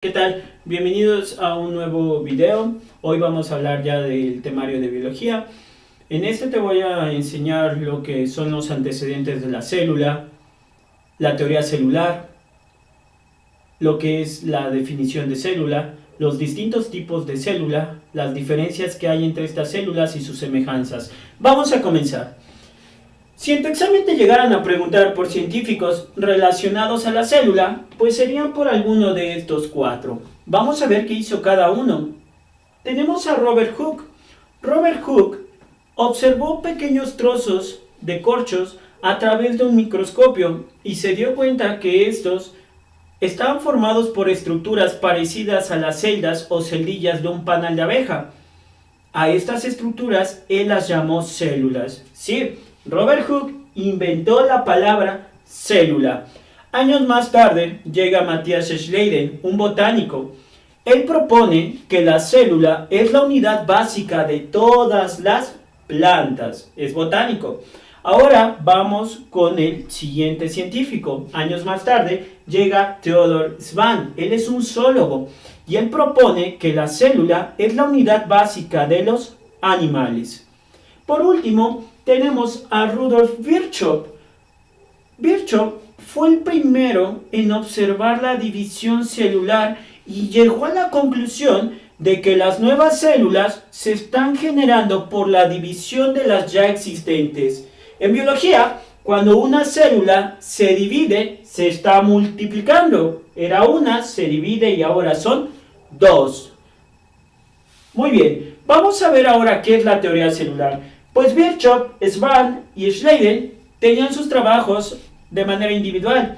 ¿Qué tal? Bienvenidos a un nuevo video. Hoy vamos a hablar ya del temario de biología. En este te voy a enseñar lo que son los antecedentes de la célula, la teoría celular, lo que es la definición de célula, los distintos tipos de célula, las diferencias que hay entre estas células y sus semejanzas. Vamos a comenzar. Si en tu examen te llegaran a preguntar por científicos relacionados a la célula, pues serían por alguno de estos cuatro. Vamos a ver qué hizo cada uno. Tenemos a Robert Hooke. Robert Hooke observó pequeños trozos de corchos a través de un microscopio y se dio cuenta que estos estaban formados por estructuras parecidas a las celdas o celdillas de un panal de abeja. A estas estructuras él las llamó células. Sí, Robert Hooke inventó la palabra célula. Años más tarde llega Matthias Schleiden, un botánico. Él propone que la célula es la unidad básica de todas las plantas. Es botánico. Ahora vamos con el siguiente científico. Años más tarde llega Theodor Schwann. Él es un zoólogo y él propone que la célula es la unidad básica de los animales. Por último, tenemos a Rudolf Virchow. Virchow fue el primero en observar la división celular y llegó a la conclusión de que las nuevas células se están generando por la división de las ya existentes. En biología, cuando una célula se divide, se está multiplicando. Era una, se divide y ahora son dos. Muy bien, vamos a ver ahora qué es la teoría celular. Pues Virchow, Schwann y Schleiden tenían sus trabajos de manera individual.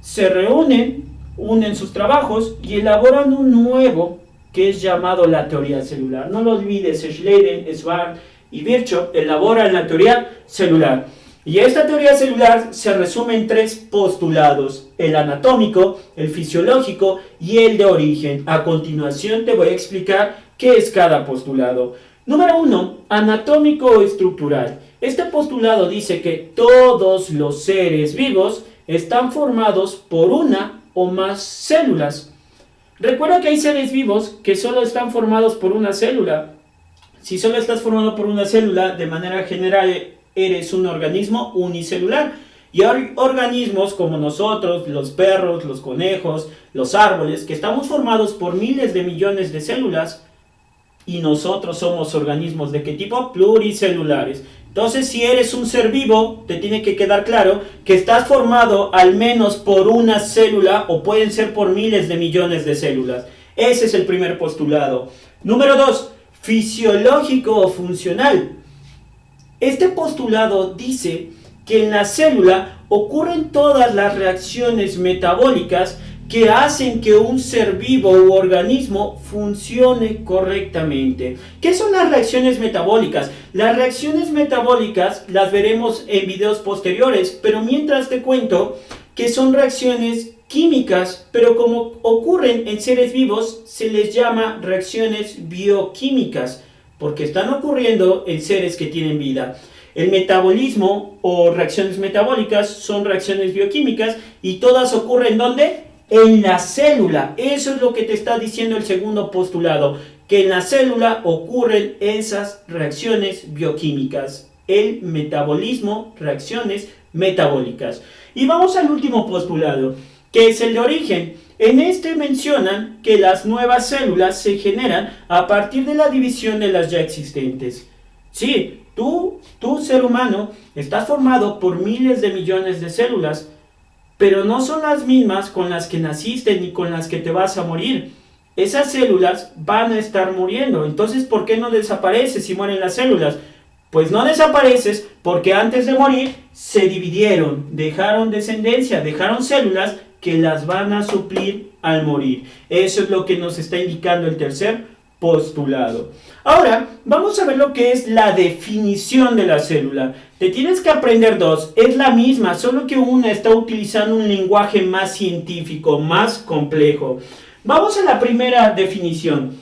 Se reúnen, unen sus trabajos y elaboran un nuevo que es llamado la teoría celular. No lo olvides, Schleiden, Schwann y Virchow elaboran la teoría celular. Y esta teoría celular se resume en tres postulados: el anatómico, el fisiológico y el de origen. A continuación te voy a explicar qué es cada postulado. Número 1. Anatómico estructural. Este postulado dice que todos los seres vivos están formados por una o más células. Recuerda que hay seres vivos que solo están formados por una célula. Si solo estás formado por una célula, de manera general eres un organismo unicelular. Y hay organismos como nosotros, los perros, los conejos, los árboles, que estamos formados por miles de millones de células. Y nosotros somos organismos ¿de qué tipo? Pluricelulares. Entonces, si eres un ser vivo, te tiene que quedar claro que estás formado al menos por una célula o pueden ser por miles de millones de células. Ese es el primer postulado. Número 2. Fisiológico o funcional. Este postulado dice que en la célula ocurren todas las reacciones metabólicas que hacen que un ser vivo u organismo funcione correctamente. ¿Qué son las reacciones metabólicas? Las reacciones metabólicas las veremos en videos posteriores, pero mientras te cuento que son reacciones químicas, pero como ocurren en seres vivos, se les llama reacciones bioquímicas, porque están ocurriendo en seres que tienen vida. El metabolismo o reacciones metabólicas son reacciones bioquímicas y todas ocurren ¿dónde? En la célula. Eso es lo que te está diciendo el segundo postulado, que en la célula ocurren esas reacciones bioquímicas. El metabolismo, reacciones metabólicas. Y vamos al último postulado, que es el de origen. En este mencionan que las nuevas células se generan a partir de la división de las ya existentes. Sí, tú ser humano, estás formado por miles de millones de células, pero no son las mismas con las que naciste ni con las que te vas a morir. Esas células van a estar muriendo. Entonces, ¿por qué no desapareces si mueren las células? Pues no desapareces porque antes de morir se dividieron, dejaron descendencia, dejaron células que las van a suplir al morir. Eso es lo que nos está indicando el tercer postulado. Ahora, vamos a ver lo que es la definición de la célula. Te tienes que aprender dos. Es la misma, solo que una está utilizando un lenguaje más científico, más complejo. Vamos a la primera definición.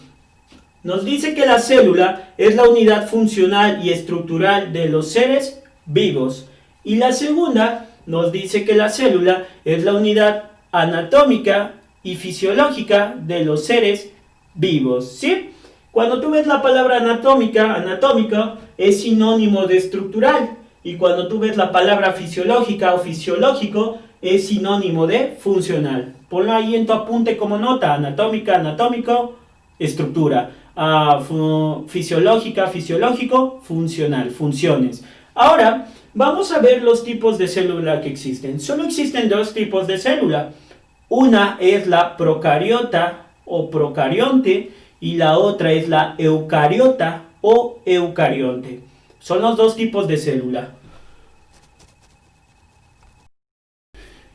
Nos dice que la célula es la unidad funcional y estructural de los seres vivos. Y la segunda nos dice que la célula es la unidad anatómica y fisiológica de los seres vivos, ¿sí? Cuando tú ves la palabra anatómico es sinónimo de estructural, y cuando tú ves la palabra fisiológica o fisiológico es sinónimo de funcional. Ponlo ahí en tu apunte como nota: anatómico, estructura. Fisiológica, fisiológico, funcional, funciones. Ahora, vamos a ver los tipos de célula que existen. Solo existen dos tipos de célula. Una es la procariota o procarionte y la otra es la eucariota o eucarionte. Son los dos tipos de célula.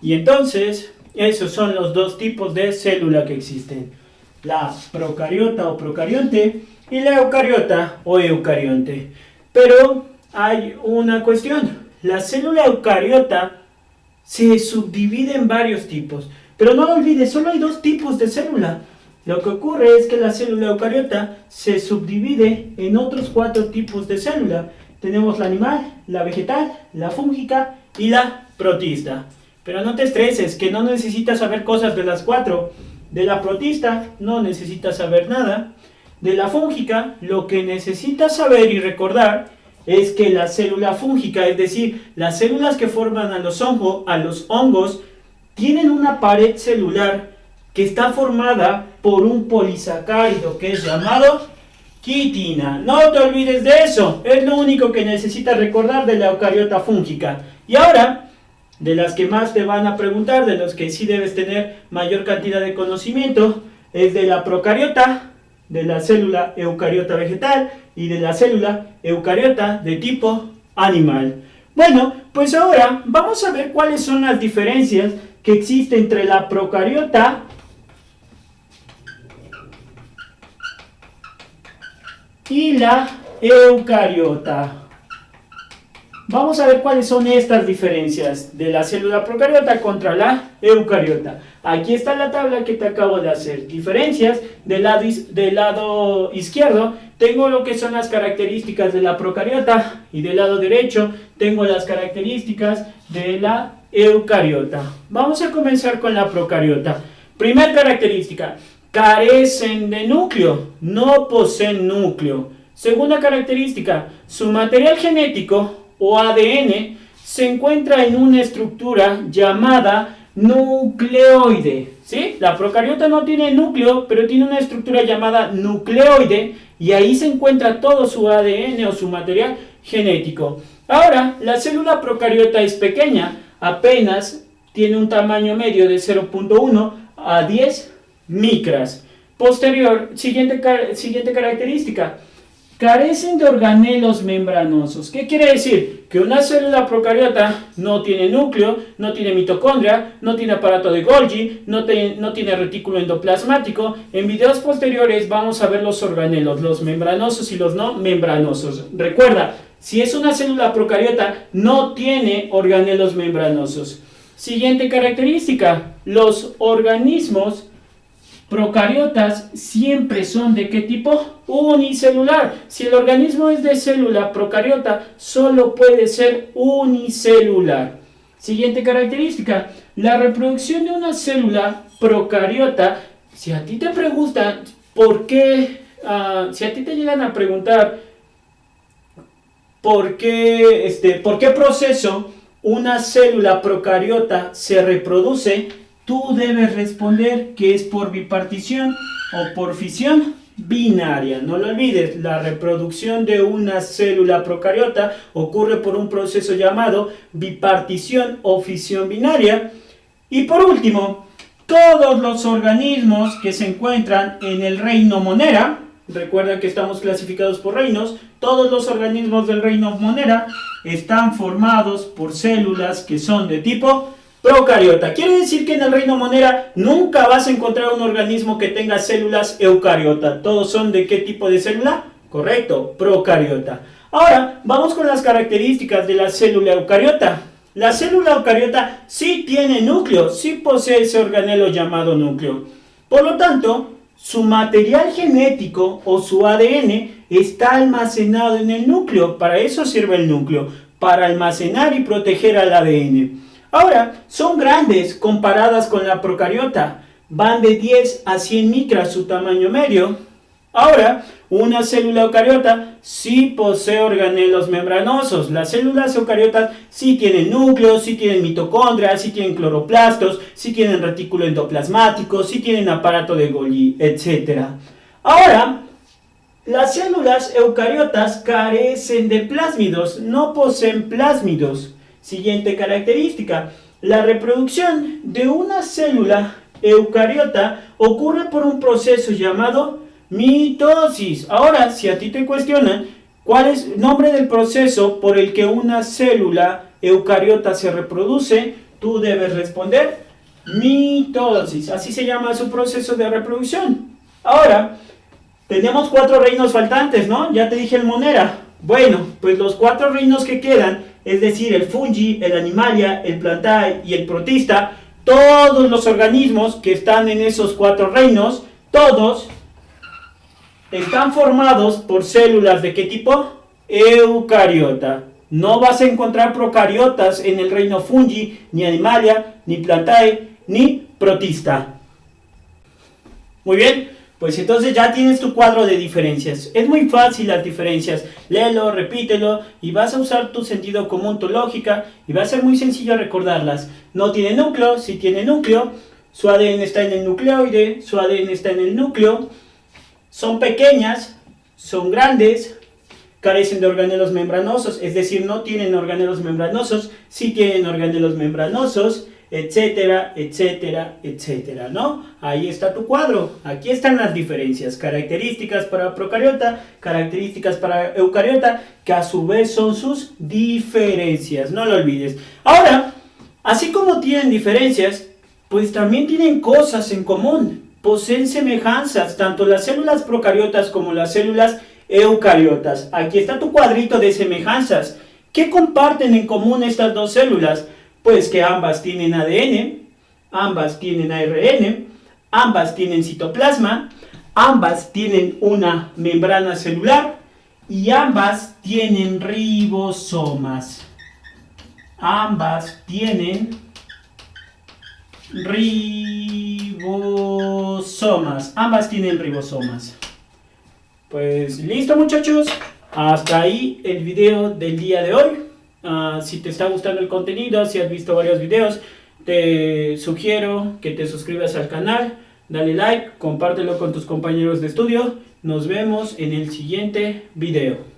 Y entonces, esos son los dos tipos de célula que existen: la procariota o procarionte y la eucariota o eucarionte. Pero hay una cuestión: la célula eucariota se subdivide en varios tipos. Pero no lo olvides, solo hay dos tipos de célula. Lo que ocurre es que la célula eucariota se subdivide en otros 4 tipos de célula. Tenemos la animal, la vegetal, la fúngica y la protista. Pero no te estreses, que no necesitas saber cosas de las 4. De la protista no necesitas saber nada. De la fúngica, lo que necesitas saber y recordar es que la célula fúngica, es decir, las células que forman a los hongos, tienen una pared celular que está formada por un polisacárido que es llamado quitina. No te olvides de eso, es lo único que necesitas recordar de la eucariota fúngica. Y ahora, de las que más te van a preguntar, de los que sí debes tener mayor cantidad de conocimiento, es de la procariota, de la célula eucariota vegetal y de la célula eucariota de tipo animal. Bueno, pues ahora vamos a ver cuáles son las diferencias que existen entre la procariota y la eucariota. Vamos a ver cuáles son estas diferencias de la célula procariota contra la eucariota. Aquí está la tabla que te acabo de hacer. Diferencias del lado izquierdo tengo lo que son las características de la procariota y del lado derecho tengo las características de la eucariota. Vamos a comenzar con la procariota. Primera característica: carecen de núcleo, no poseen núcleo. Segunda característica: su material genético o ADN se encuentra en una estructura llamada nucleoide. ¿Sí? La procariota no tiene núcleo, pero tiene una estructura llamada nucleoide y ahí se encuentra todo su ADN o su material genético. Ahora, la célula procariota es pequeña, apenas tiene un tamaño medio de 0.1 a 10 micras. Siguiente característica: carecen de organelos membranosos. ¿Qué quiere decir? Que una célula procariota no tiene núcleo, no tiene mitocondria, no tiene aparato de Golgi, no tiene retículo endoplasmático. En videos posteriores vamos a ver los organelos, los membranosos y los no membranosos. Recuerda, si es una célula procariota, no tiene organelos membranosos. Siguiente característica: los organismos procariotas siempre son ¿de qué tipo? Unicelular. Si el organismo es de célula procariota, solo puede ser unicelular. Siguiente característica: la reproducción de una célula procariota. Si a ti te preguntan por qué, si a ti te llegan a preguntar por qué proceso una célula procariota se reproduce, tú debes responder que es por bipartición o por fisión binaria. No lo olvides, la reproducción de una célula procariota ocurre por un proceso llamado bipartición o fisión binaria. Y por último, todos los organismos que se encuentran en el reino Monera, recuerda que estamos clasificados por reinos, todos los organismos del reino Monera están formados por células que son de tipo procariota. Quiere decir que en el reino Monera nunca vas a encontrar un organismo que tenga células eucariota. ¿Todos son de qué tipo de célula? Correcto, procariota. Ahora, vamos con las características de la célula eucariota. La célula eucariota sí tiene núcleo, sí posee ese organelo llamado núcleo. Por lo tanto, su material genético o su ADN está almacenado en el núcleo. Para eso sirve el núcleo, para almacenar y proteger al ADN. Ahora, son grandes comparadas con la procariota, van de 10 a 100 micras su tamaño medio. Ahora, una célula eucariota sí posee organelos membranosos. Las células eucariotas sí tienen núcleos, sí tienen mitocondrias, sí tienen cloroplastos, sí tienen retículo endoplasmático, sí tienen aparato de Golgi, etc. Ahora, las células eucariotas carecen de plásmidos, no poseen plásmidos. Siguiente característica, la reproducción de una célula eucariota ocurre por un proceso llamado mitosis. Ahora, si a ti te cuestionan cuál es el nombre del proceso por el que una célula eucariota se reproduce, tú debes responder mitosis. Así se llama su proceso de reproducción. Ahora, tenemos 4 reinos faltantes, ¿no? Ya te dije el Monera. Bueno, pues los 4 reinos que quedan, es decir, el fungi, el animalia, el plantae y el protista, todos los organismos que están en esos 4 reinos, todos están formados por células ¿de qué tipo? Eucariota. No vas a encontrar procariotas en el reino fungi, ni animalia, ni plantae, ni protista. Muy bien, pues entonces ya tienes tu cuadro de diferencias. Es muy fácil las diferencias. Léelo, repítelo y vas a usar tu sentido común, tu lógica, y va a ser muy sencillo recordarlas. No tiene núcleo, sí tiene núcleo. Su ADN está en el nucleoide, su ADN está en el núcleo. Son pequeñas, son grandes, carecen de organelos membranosos, es decir, no tienen organelos membranosos, sí tienen organelos membranosos, etcétera, etcétera, etcétera, ¿no? Ahí está tu cuadro, aquí están las diferencias, características para procariota, características para eucariota, que a su vez son sus diferencias, no lo olvides. Ahora, así como tienen diferencias, pues también tienen cosas en común. Poseen semejanzas, tanto las células procariotas como las células eucariotas. Aquí está tu cuadrito de semejanzas. ¿Qué comparten en común estas dos células? Pues que ambas tienen ADN, ambas tienen ARN, ambas tienen citoplasma, ambas tienen una membrana celular y ambas tienen ribosomas. Ambas tienen ribosomas. Ambas tienen ribosomas. Pues listo, muchachos. Hasta ahí el video del día de hoy. Si te está gustando el contenido, si has visto varios videos, te sugiero que te suscribas al canal. Dale like, compártelo con tus compañeros de estudio. Nos vemos en el siguiente video.